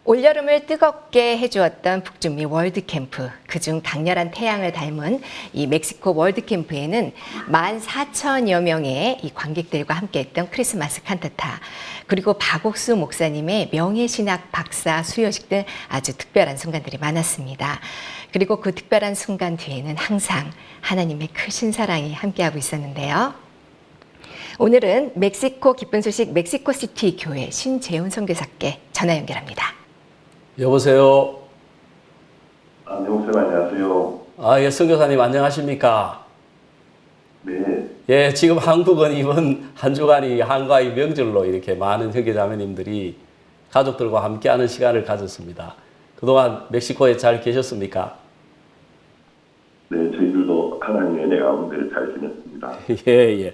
올여름을 뜨겁게 해주었던 북중미 월드캠프, 그중 강렬한 태양을 닮은 이 멕시코 월드캠프에는 14,000여 명의 이 관객들과 함께했던 크리스마스 칸타타, 그리고 박옥수 목사님의 명예신학 박사 수여식 등 아주 특별한 순간들이 많았습니다. 그리고 그 특별한 순간 뒤에는 항상 하나님의 크신 사랑이 함께하고 있었는데요. 오늘은 멕시코 기쁜 소식 멕시코시티 교회 신재훈 선교사께 전화 연결합니다. 여보세요. 네, 목사님 안녕하세요. 예, 선교사님 안녕하십니까? 네, 예, 지금 한국은 이번 한 주간이 한가위 명절로 이렇게 많은 형제자매님들이 가족들과 함께하는 시간을 가졌습니다. 그동안 멕시코에 잘 계셨습니까? 네, 저희들도 하나님의 은혜 가운데 잘 지냈습니다. 예, 예.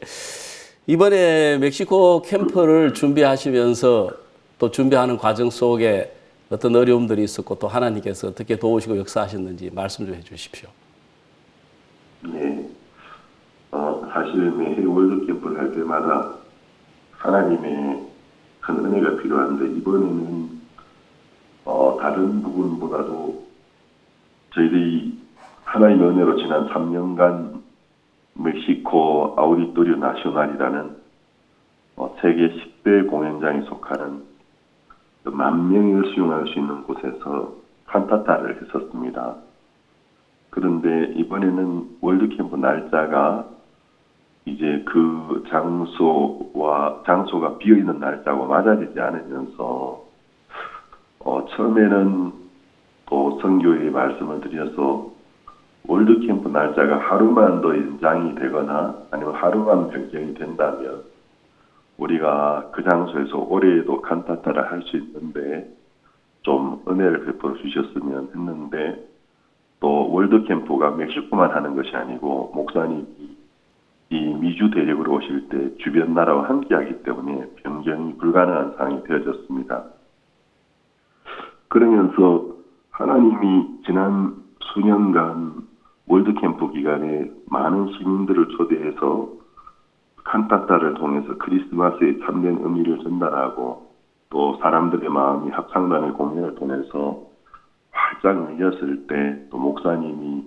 이번에 멕시코 캠프를 준비하시면서 또 준비하는 과정 속에 어떤 어려움들이 있었고 또 하나님께서 어떻게 도우시고 역사하셨는지 말씀 좀 해주십시오. 네, 사실 매해 월드캠프를 할 때마다 하나님의 큰 은혜가 필요한데 이번에는 다른 부분보다도 저희들이 하나님의 은혜로 지난 3년간 멕시코 아우디토리오 나시오날이라는 세계 10대 공연장에 속하는 10,000명을 수용할 수 있는 곳에서 칸타타를 했었습니다. 그런데 이번에는 월드캠프 날짜가 이제 그 장소가 비어있는 날짜하고 맞아지지 않으면서 처음에는 또 선교회에 말씀을 드려서 월드캠프 날짜가 하루만 더 연장이 되거나 아니면 하루만 변경이 된다면 우리가 그 장소에서 올해에도 칸타타를 할 수 있는데 좀 은혜를 베풀어 주셨으면 했는데 또 월드캠프가 멕시코만 하는 것이 아니고 목사님이 이 미주 대륙으로 오실 때 주변 나라와 함께 하기 때문에 변경이 불가능한 상황이 되어졌습니다. 그러면서 하나님이 지난 수년간 월드캠프 기간에 많은 시민들을 초대해서 칸타타를 통해서 크리스마스의 참된 의미를 전달하고 또 사람들의 마음이 합창단의 공연을 통해서 활짝 열렸을 때 또 목사님이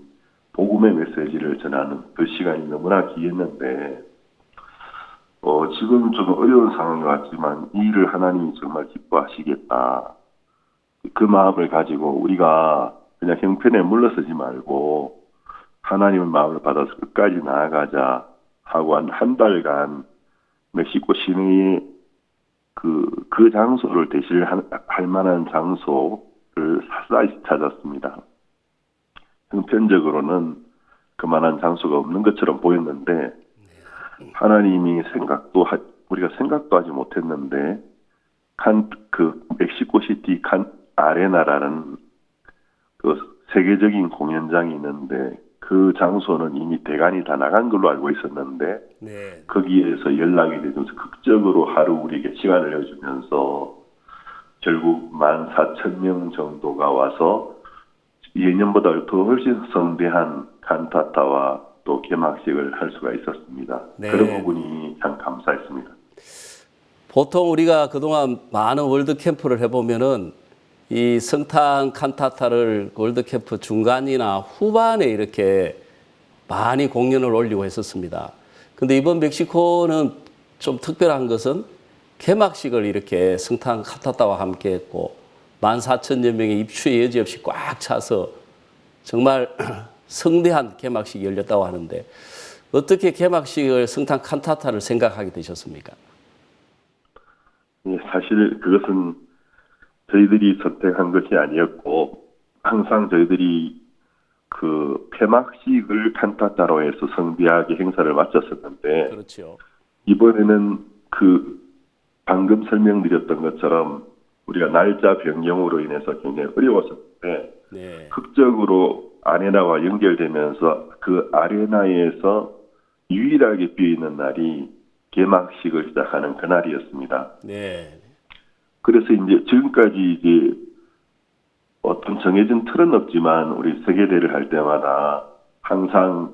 복음의 메시지를 전하는 그 시간이 너무나 귀했는데 지금 좀 어려운 상황이 왔지만 이 일을 하나님이 정말 기뻐하시겠다. 그 마음을 가지고 우리가 그냥 형편에 물러서지 말고 하나님의 마음을 받아서 끝까지 나아가자 하고 한 달간 멕시코 시내에 그 장소를 대실할 만한 장소를 샅샅이 찾았습니다. 형편적으로는 그만한 장소가 없는 것처럼 보였는데 하나님이 우리가 생각도 하지 못했는데 멕시코시티 아레나라는 그 세계적인 공연장이 있는데 그 장소는 이미 대관이 다 나간 걸로 알고 있었는데 네. 거기에서 연락이 되면서 극적으로 하루 우리에게 시간을 내주면서 결국 14,000명 정도가 와서 예년보다 더 훨씬 성대한 칸타타와 또 개막식을 할 수가 있었습니다. 네. 그런 부분이 참 감사했습니다. 보통 우리가 그동안 많은 월드캠프를 해보면은 이 성탄 칸타타를 월드캠프 중간이나 후반에 이렇게 많이 공연을 올리고 했었습니다. 근데 이번 멕시코는 좀 특별한 것은 개막식을 이렇게 성탄 칸타타와 함께 했고 14,000여 명의 입추의 여지 없이 꽉 차서 정말 성대한 개막식이 열렸다고 하는데 어떻게 개막식을 성탄 칸타타를 생각하게 되셨습니까? 예, 사실 그것은 저희들이 선택한 것이 아니었고 항상 저희들이 그 폐막식을 칸타타로 해서 성대하게 행사를 마쳤었는데 그렇죠. 이번에는 방금 설명드렸던 것처럼 우리가 날짜 변경으로 인해서 굉장히 어려웠었는데 네. 극적으로 아레나와 연결되면서 그 아레나에서 유일하게 비어있는 날이 개막식을 시작하는 그날이었습니다. 네. 그래서 이제 지금까지 어떤 정해진 틀은 없지만 우리 세계대회를 할 때마다 항상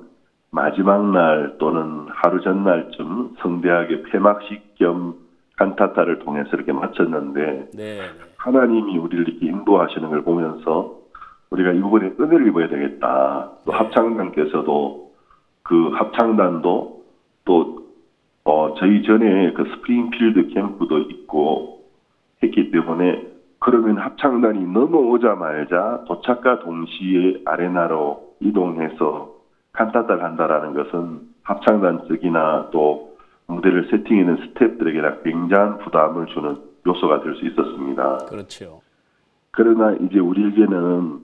마지막 날 또는 하루 전날쯤 성대하게 폐막식 겸 칸타타를 통해서 이렇게 마쳤는데 네. 하나님이 우리를 이렇게 인도하시는 걸 보면서 우리가 이번에 은혜를 입어야 되겠다. 또 합창단께서도 그 합창단도 또 저희 전에 그 스프링필드 캠프도 있고 했기 때문에 그러면 합창단이 넘어오자마자 도착과 동시에 아레나로 이동해서 칸타타를 한다라는 것은 합창단 쪽이나 또 무대를 세팅하는 스태프들에게나 굉장한 부담을 주는 요소가 될 수 있었습니다. 그렇죠. 그러나 이제 우리에게는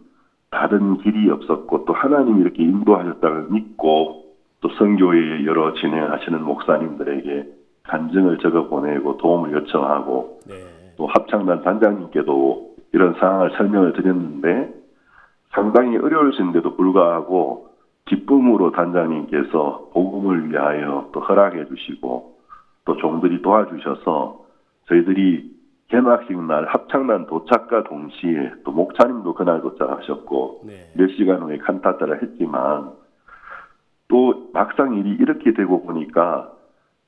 다른 길이 없었고 또 하나님이 이렇게 인도하셨다를 믿고 또 선교회 여러 진행하시는 목사님들에게 간증을 적어 보내고 도움을 요청하고 네. 또 합창단 단장님께도 이런 상황을 설명을 드렸는데 상당히 어려우신데도 불구하고 기쁨으로 단장님께서 복음을 위하여 또 허락해 주시고 또 종들이 도와주셔서 저희들이 개막식 날 합창단 도착과 동시에 또 목사님도 그날 도착하셨고 네. 몇 시간 후에 칸타타를 했지만 또 막상 일이 이렇게 되고 보니까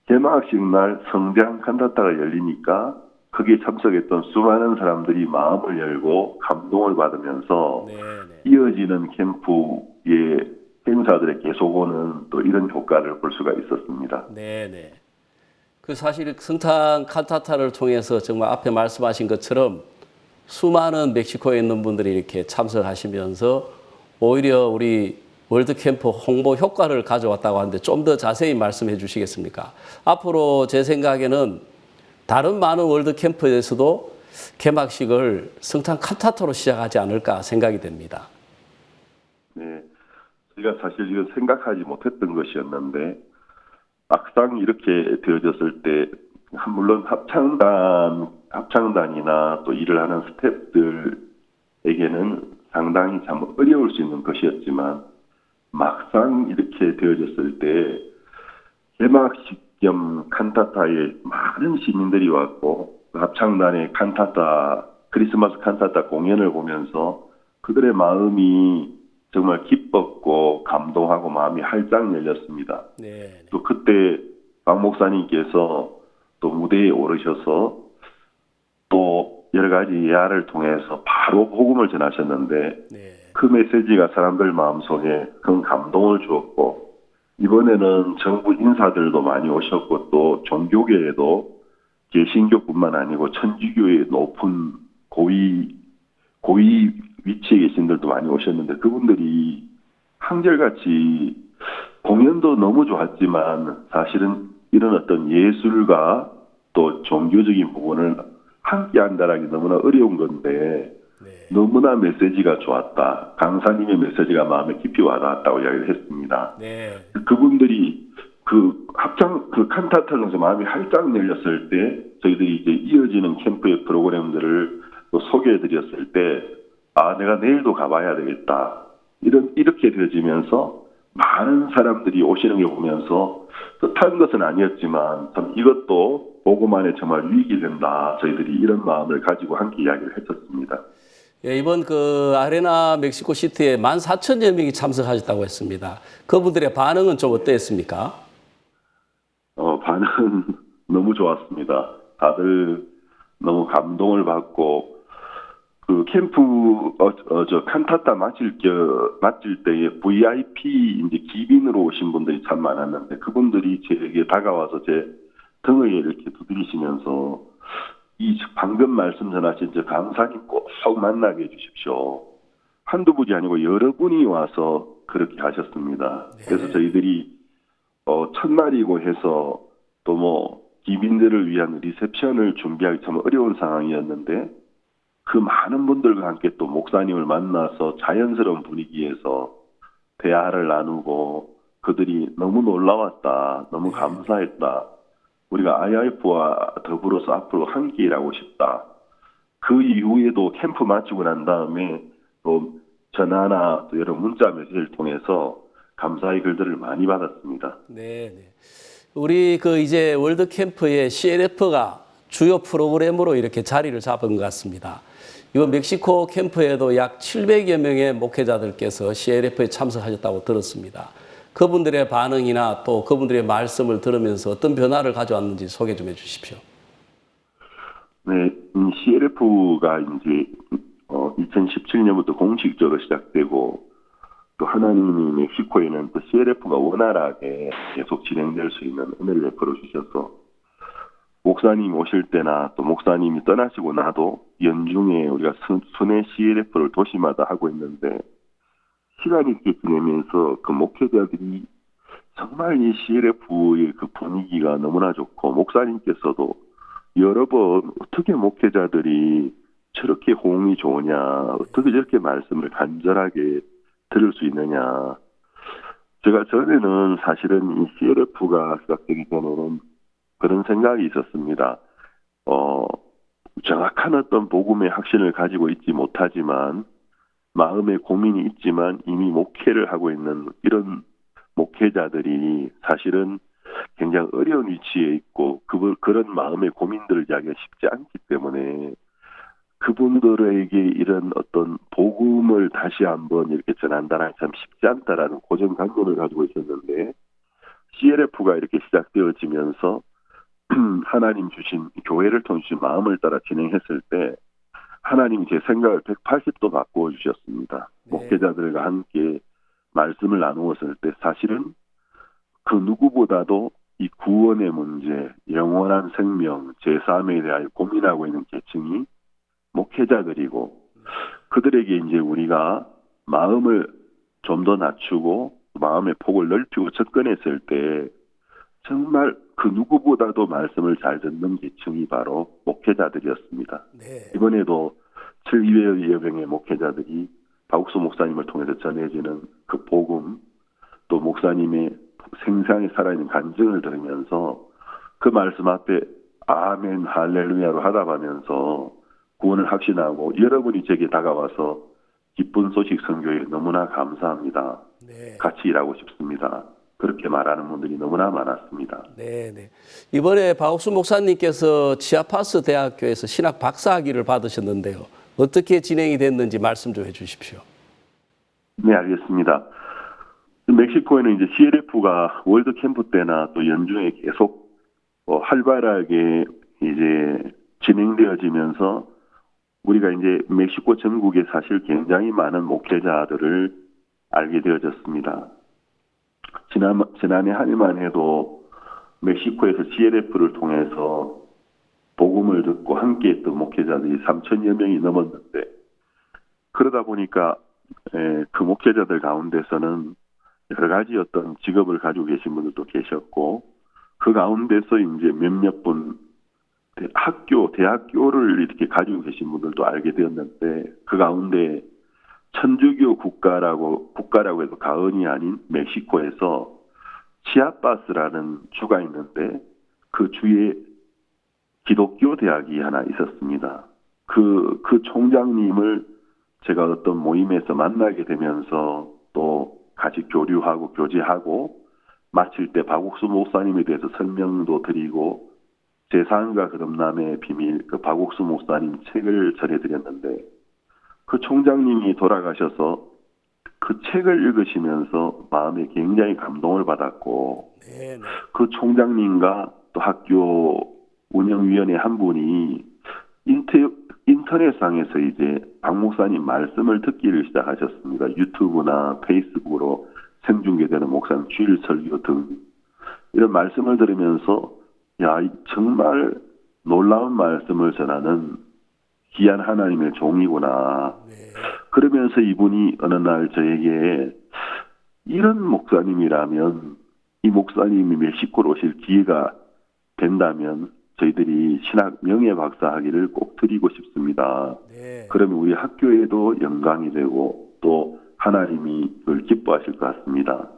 개막식 날 성대한 칸타타가 열리니까 거기에 참석했던 수많은 사람들이 마음을 열고 감동을 받으면서 네. 이어지는 캠프의 행사들의 계속오는 또 이런 효과를 볼 수가 있었습니다. 네. 그 사실 성탄 칸타타를 통해서 정말 앞에 말씀하신 것처럼 수많은 멕시코에 있는 분들이 이렇게 참석하시면서 오히려 우리 월드캠프 홍보 효과를 가져왔다고 하는데 좀 더 자세히 말씀해 주시겠습니까? 앞으로 제 생각에는 다른 많은 월드캠프에서도 개막식을 성탄 칸타타로 시작하지 않을까 생각이 됩니다. 네, 제가 사실 이거 생각하지 못했던 것이었는데 막상 이렇게 되어졌을 때 물론 합창단이나 또 일을 하는 스태프들에게는 상당히 참 어려울 수 있는 것이었지만 막상 이렇게 되어졌을 때 개막식 겸 칸타타에 많은 시민들이 왔고 합창단의 칸타타 크리스마스 칸타타 공연을 보면서 그들의 마음이 정말 기뻤고 감동하고 마음이 활짝 열렸습니다. 네. 또 그때 박 목사님께서 또 무대에 오르셔서 또 여러 가지 예화를 통해서 바로 복음을 전하셨는데 네. 그 메시지가 사람들 마음속에 큰 감동을 주었고 이번에는 정부 인사들도 많이 오셨고 또 종교계에도 개신교뿐만 아니고 천주교의 높은 고위 위치에 계신 분들도 많이 오셨는데 그분들이 한결같이 공연도 너무 좋았지만 사실은 이런 어떤 예술과 또 종교적인 부분을 함께 한다라기 너무나 어려운 건데 네. 너무나 메시지가 좋았다. 강사님의 메시지가 마음에 깊이 와닿았다고 이야기를 했습니다. 네. 그분들이 그 칸타타를 통해서 마음이 활짝 열렸을 때 저희들이 이제 이어지는 캠프의 프로그램들을 또 소개해 드렸을 때 내가 내일도 가봐야 되겠다. 이렇게 되어지면서 많은 사람들이 오시는 걸 보면서 뜻한 것은 아니었지만 참 이것도 보고만에 정말 유익이 된다. 저희들이 이런 마음을 가지고 함께 이야기를 했었습니다. 예, 이번 그 아레나 멕시코 시티에 14,000여 명이 참석하셨다고 했습니다. 그분들의 반응은 좀 어땠습니까? 반응은 너무 좋았습니다. 다들 너무 감동을 받고 그 캠프 칸타타 마칠 때에 VIP 이제 기빈으로 오신 분들이 참 많았는데 그분들이 제게 다가와서 제 등을 이렇게 두드리시면서 이 방금 말씀 전하신 저 강사님 꼭 만나게 해주십시오. 한두 분이 아니고 여러 분이 와서 그렇게 하셨습니다. 네. 그래서 저희들이 첫날이고 해서 또 뭐 기빈들을 위한 리셉션을 준비하기 참 어려운 상황이었는데 그 많은 분들과 함께 또 목사님을 만나서 자연스러운 분위기에서 대화를 나누고 그들이 너무 놀라웠다. 너무 감사했다. 우리가 IIF와 더불어서 앞으로 함께 일하고 싶다. 그 이후에도 캠프 마치고 난 다음에 또 전화나 또 여러 문자 메시지를 통해서 감사의 글들을 많이 받았습니다. 네. 우리 그 이제 월드 캠프의 CLF가 주요 프로그램으로 이렇게 자리를 잡은 것 같습니다. 이번 멕시코 캠프에도 약 700여 명의 목회자들께서 CLF에 참석하셨다고 들었습니다. 그분들의 반응이나 또 그분들의 말씀을 들으면서 어떤 변화를 가져왔는지 소개 좀 해주십시오. 네, CLF가 이제 2017년부터 공식적으로 시작되고 또 하나님이 멕시코에는 또 CLF가 원활하게 계속 진행될 수 있는 은혜를 베풀어 주셔서 목사님 오실 때나 또 목사님이 떠나시고 나도 연중에 우리가 순회 CLF를 도시마다 하고 있는데 시간이 이렇게 지내면서 그 목회자들이 정말 이 CLF의 그 분위기가 너무나 좋고 목사님께서도 여러 번 어떻게 목회자들이 저렇게 호응이 좋으냐, 어떻게 저렇게 말씀을 간절하게 들을 수 있느냐. 제가 전에는 사실은 이 CLF가 시작되기 전에는 그런 생각이 있었습니다. 정확한 어떤 복음의 확신을 가지고 있지 못하지만 마음에 고민이 있지만 이미 목회를 하고 있는 이런 목회자들이 사실은 굉장히 어려운 위치에 있고 그런 마음의 고민들을 이야기가 쉽지 않기 때문에 그분들에게 이런 어떤 복음을 다시 한번 이렇게 전한다는 참 쉽지 않다라는 고정관념을 가지고 있었는데 CLF가 이렇게 시작되어지면서 하나님 주신 교회를 통해 주신 마음을 따라 진행했을 때 하나님이 제 생각을 180도 바꾸어 주셨습니다. 네. 목회자들과 함께 말씀을 나누었을 때 사실은 그 누구보다도 이 구원의 문제, 영원한 생명, 제3에 대하여 고민하고 있는 계층이 목회자들이고 그들에게 이제 우리가 마음을 좀 더 낮추고 마음의 폭을 넓히고 접근했을 때 정말 그 누구보다도 말씀을 잘 듣는 계층이 바로 목회자들이었습니다. 네. 이번에도 700여 명의 목회자들이 박욱수 목사님을 통해서 전해지는 그 복음 또 목사님의 생생하게 살아있는 간증을 들으면서 그 말씀 앞에 아멘 할렐루야로 하답하면서 구원을 확신하고 여러분이 제게 다가와서 기쁜 소식 선교에 너무나 감사합니다. 네. 같이 일하고 싶습니다. 그렇게 말하는 분들이 너무나 많았습니다. 네, 네. 이번에 박옥수 목사님께서 치아파스 대학교에서 신학 박사학위를 받으셨는데요. 어떻게 진행이 됐는지 말씀 좀 해주십시오. 네, 알겠습니다. 멕시코에는 이제 CLF가 월드 캠프 때나 또 연중에 계속 활발하게 이제 진행되어지면서 우리가 이제 멕시코 전국에 사실 굉장히 많은 목회자들을 알게 되어졌습니다. 지난해 한 해만 해도 멕시코에서 CLF를 통해서 복음을 듣고 함께했던 목회자들이 3,000여 명이 넘었는데 그러다 보니까 그 목회자들 가운데서는 여러 가지 어떤 직업을 가지고 계신 분들도 계셨고 그 가운데서 이제 몇몇 분 대학교를 이렇게 가지고 계신 분들도 알게 되었는데 그 가운데 천주교 국가라고 해도 가언이 아닌 멕시코에서 치아파스라는 주가 있는데 그 주에 기독교 대학이 하나 있었습니다. 그 총장님을 제가 어떤 모임에서 만나게 되면서 또 같이 교류하고 교제하고 마칠 때 박옥수 목사님에 대해서 설명도 드리고 제3과 거듭남의 비밀 그 박옥수 목사님 책을 전해드렸는데 그 총장님이 돌아가셔서 그 책을 읽으시면서 마음에 굉장히 감동을 받았고 네, 네. 그 총장님과 또 학교 운영위원회 한 분이 인터넷상에서 이제 박 목사님 말씀을 듣기를 시작하셨습니다. 유튜브나 페이스북으로 생중계되는 목사님 주일 설교 등 이런 말씀을 들으면서 야 정말 놀라운 말씀을 전하는 귀한 하나님의 종이구나. 네. 그러면서 이분이 어느 날 저에게 이런 목사님이라면 이 목사님이 멕시코로 오실 기회가 된다면 저희들이 신학 명예 박사 학위를 꼭 드리고 싶습니다. 네. 그러면 우리 학교에도 영광이 되고 또 하나님이 그걸 기뻐하실 것 같습니다.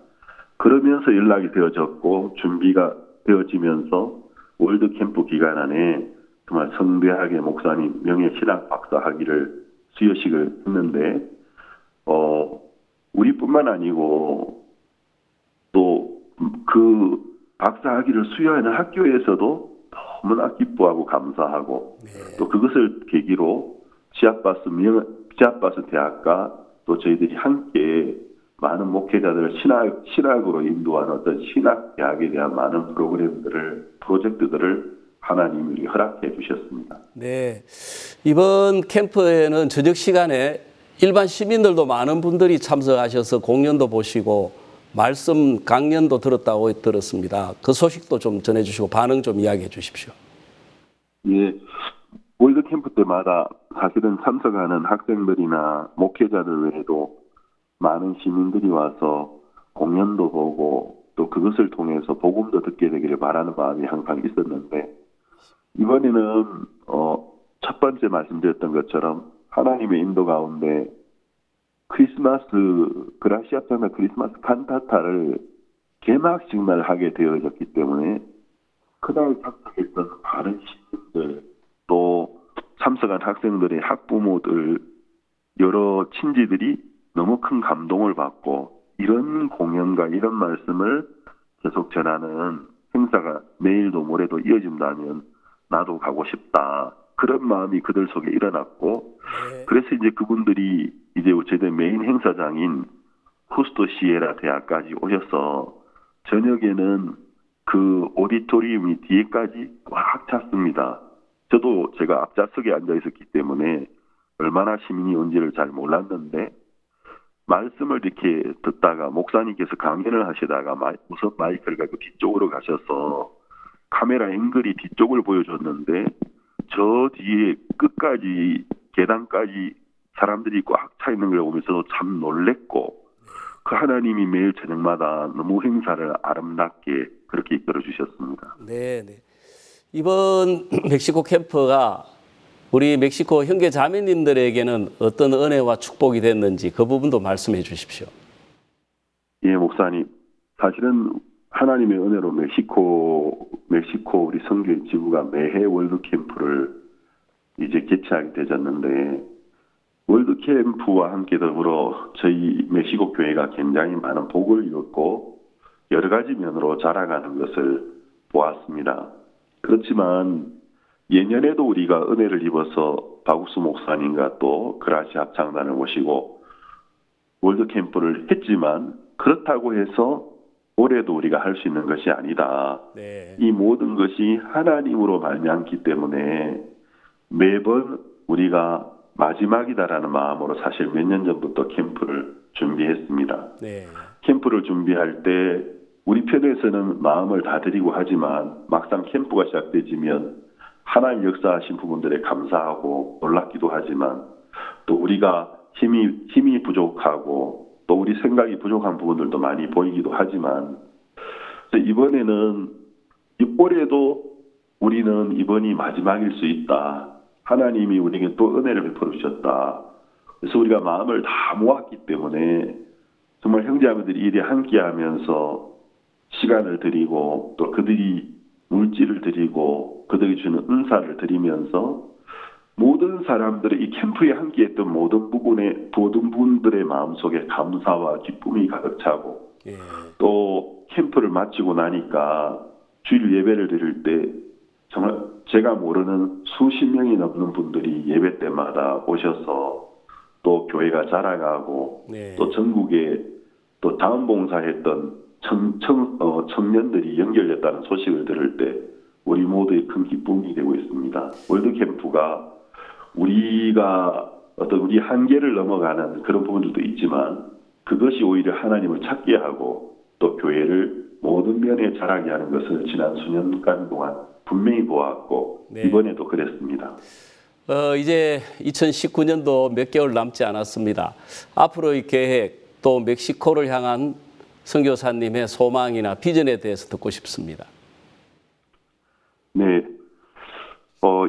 그러면서 연락이 되어졌고 준비가 되어지면서 월드 캠프 기간 안에 정말 성대하게 목사님 명예 신학 박사 학위를 수여식을 했는데 우리뿐만 아니고 또 그 박사 학위를 수여하는 학교에서도 너무나 기뻐하고 감사하고 네. 또 그것을 계기로 치아파스 대학과 또 저희들이 함께 많은 목회자들을 신학으로 인도하는 어떤 신학 대학에 대한 많은 프로젝트들을 하나님이 허락해 주셨습니다. 네. 이번 캠프에는 저녁 시간에 일반 시민들도 많은 분들이 참석하셔서 공연도 보시고 말씀 강연도 들었다고 들었습니다. 그 소식도 좀 전해주시고 반응 좀 이야기해 주십시오. 예, 월드 캠프 때마다 사실은 참석하는 학생들이나 목회자들 외에도 많은 시민들이 와서 공연도 보고 또 그것을 통해서 복음도 듣게 되기를 바라는 마음이 항상 있었는데, 이번에는 첫 번째 말씀드렸던 것처럼 하나님의 인도 가운데 크리스마스 그라시아 편의 크리스마스 칸타타를 개막식 날 하게 되어졌기 때문에 그날 참석했던 많은 시민들, 또 참석한 학생들의 학부모들, 여러 친지들이 너무 큰 감동을 받고, 이런 공연과 이런 말씀을 계속 전하는 행사가 내일도 모레도 이어진다면 나도 가고 싶다, 그런 마음이 그들 속에 일어났고, 그래서 이제 그분들이 이제 제대 메인 행사장인 후스토 시에라 대학까지 오셔서 저녁에는 그 오디토리움이 뒤에까지 꽉 찼습니다. 저도 제가 앞좌석에 앉아 있었기 때문에 얼마나 시민이 온지를 잘 몰랐는데, 말씀을 이렇게 듣다가 목사님께서 강연을 하시다가 우선 마이크를 갖고 뒤쪽으로 가셔서 카메라 앵글이 뒤쪽을 보여줬는데, 저 뒤에 끝까지 계단까지 사람들이 꽉 차 있는 걸 보면서도 참 놀랬고, 그 하나님이 매일 저녁마다 너무 행사를 아름답게 그렇게 이끌어 주셨습니다. 네, 네. 이번 멕시코 캠프가 우리 멕시코 형제 자매님들에게는 어떤 은혜와 축복이 됐는지 그 부분도 말씀해 주십시오. 예, 목사님. 사실은 하나님의 은혜로 멕시코 우리 선교의 지부가 매해 월드 캠프를 이제 개최하게 되졌는데, 월드 캠프와 함께 더불어 저희 멕시코 교회가 굉장히 많은 복을 이뤘고 여러 가지 면으로 자라가는 것을 보았습니다. 그렇지만 예년에도 우리가 은혜를 입어서 박욱수 목사님과 또 그라시 합창단을 모시고 월드 캠프를 했지만, 그렇다고 해서 올해도 우리가 할 수 있는 것이 아니다. 네. 이 모든 것이 하나님으로 말미암기 때문에 매번 우리가 마지막이다라는 마음으로 사실 몇 년 전부터 캠프를 준비했습니다. 네. 캠프를 준비할 때 우리 편에서는 마음을 다 드리고 하지만 막상 캠프가 시작되지면 하나님 역사하신 부분들에 감사하고 놀랍기도 하지만, 또 우리가 힘이 부족하고 또 우리 생각이 부족한 부분들도 많이 보이기도 하지만, 이번에는 올해도 우리는 이번이 마지막일 수 있다. 하나님이 우리에게 또 은혜를 베풀어 주셨다. 그래서 우리가 마음을 다 모았기 때문에 정말 형제자매들이 이리 함께하면서 시간을 드리고 또 그들이 물질을 드리고 그들이 주는 은사를 드리면서 모든 사람들의 이 캠프에 함께했던 모든 분들의 마음속에 감사와 기쁨이 가득 차고, 예. 또 캠프를 마치고 나니까 주일 예배를 드릴 때 정말 제가 모르는 수십 명이 넘는 분들이 예배 때마다 오셔서 또 교회가 자라가고, 네. 또 전국에 또 자원봉사했던 청년들이 연결됐다는 소식을 들을 때 우리 모두의 큰 기쁨이 되고 있습니다. 월드캠프가 우리가 어떤 우리 한계를 넘어가는 그런 부분들도 있지만, 그것이 오히려 하나님을 찾게 하고 또 교회를 모든 면에 자라게 하는 것을 지난 수년간 동안 분명히 보았고, 네. 이번에도 그랬습니다. 이제 2019년도 몇 개월 남지 않았습니다. 앞으로의 계획, 또 멕시코를 향한 선교사님의 소망이나 비전에 대해서 듣고 싶습니다. 네.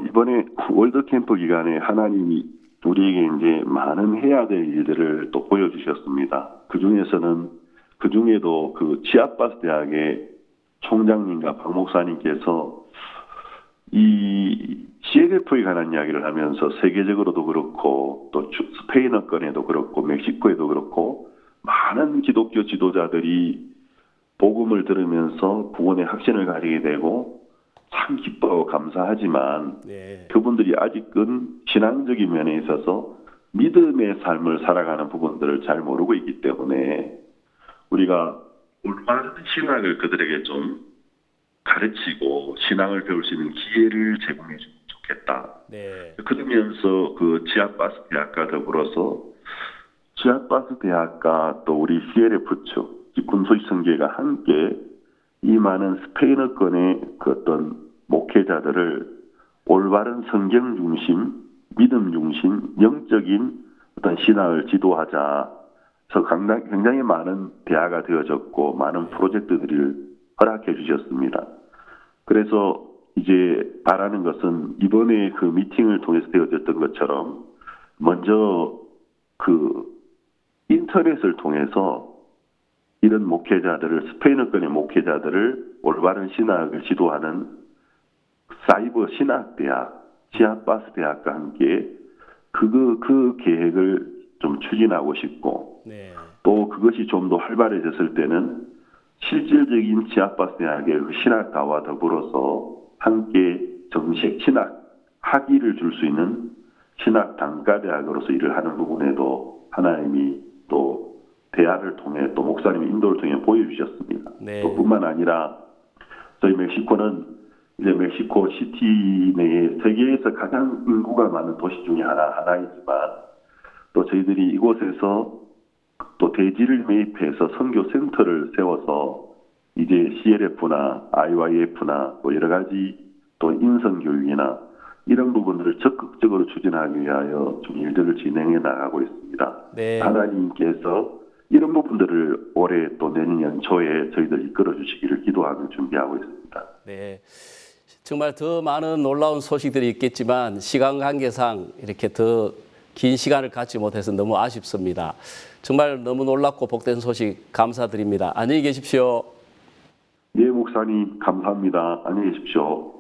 이번에 월드캠프 기간에 하나님이 우리에게 이제 많은 해야 될 일들을 또 보여주셨습니다. 그 중에도 그 치아파스 대학의 총장님과 박 목사님께서 이 CLF에 관한 이야기를 하면서 세계적으로도 그렇고 또 스페인어권에도 그렇고 멕시코에도 그렇고 많은 기독교 지도자들이 복음을 들으면서 구원의 확신을 가지게 되고 참 기뻐하고 감사하지만, 네. 그분들이 아직은 신앙적인 면에 있어서 믿음의 삶을 살아가는 부분들을 잘 모르고 있기 때문에 우리가 올바른 신앙을 그들에게 좀 가르치고 신앙을 배울 수 있는 기회를 제공해 주면 좋겠다. 네. 그러면서 그 지하바스 대학과 더불어서 지하바스 대학과 또 우리 CLF 측 군소식 선교회가 함께 이 많은 스페인어권의 그 어떤 목회자들을 올바른 성경 중심, 믿음 중심, 영적인 어떤 신학을 지도하자. 그래서 굉장히 많은 대화가 되어졌고 많은 프로젝트들을 허락해 주셨습니다. 그래서 이제 바라는 것은 이번에 그 미팅을 통해서 되어졌던 것처럼 먼저 그 인터넷을 통해서 이런 목회자들을 스페인어권의 목회자들을 올바른 신학을 지도하는 사이버 신학대학, 지하바스 대학과 함께 그 계획을 좀 추진하고 싶고 네. 또 그것이 좀 더 활발해졌을 때는 실질적인 지하바스 대학의 그 신학과와 더불어서 함께 정식 신학 학위를 줄 수 있는 신학 단과대학으로서 일을 하는 부분에도 하나님이 또 대화를 통해 또 목사님의 인도를 통해 보여주셨습니다. 네. 또 뿐만 아니라 저희 멕시코는 이제 멕시코 시티 내에 세계에서 가장 인구가 많은 도시 중에 하나이지만 또 저희들이 이곳에서 또 대지를 매입해서 선교 센터를 세워서 이제 CLF나 IYF나 또 여러 가지 또 인성교육이나 이런 부분들을 적극적으로 추진하기 위하여 좀 일들을 진행해 나가고 있습니다. 네. 하나님께서 이런 부분들을 올해 또 내년 연초에 저희들 이끌어 주시기를 기도하며 준비하고 있습니다. 네. 정말 더 많은 놀라운 소식들이 있겠지만 시간 관계상 이렇게 더 긴 시간을 갖지 못해서 너무 아쉽습니다. 정말 너무 놀랍고 복된 소식 감사드립니다. 안녕히 계십시오. 네, 목사님 감사합니다. 안녕히 계십시오.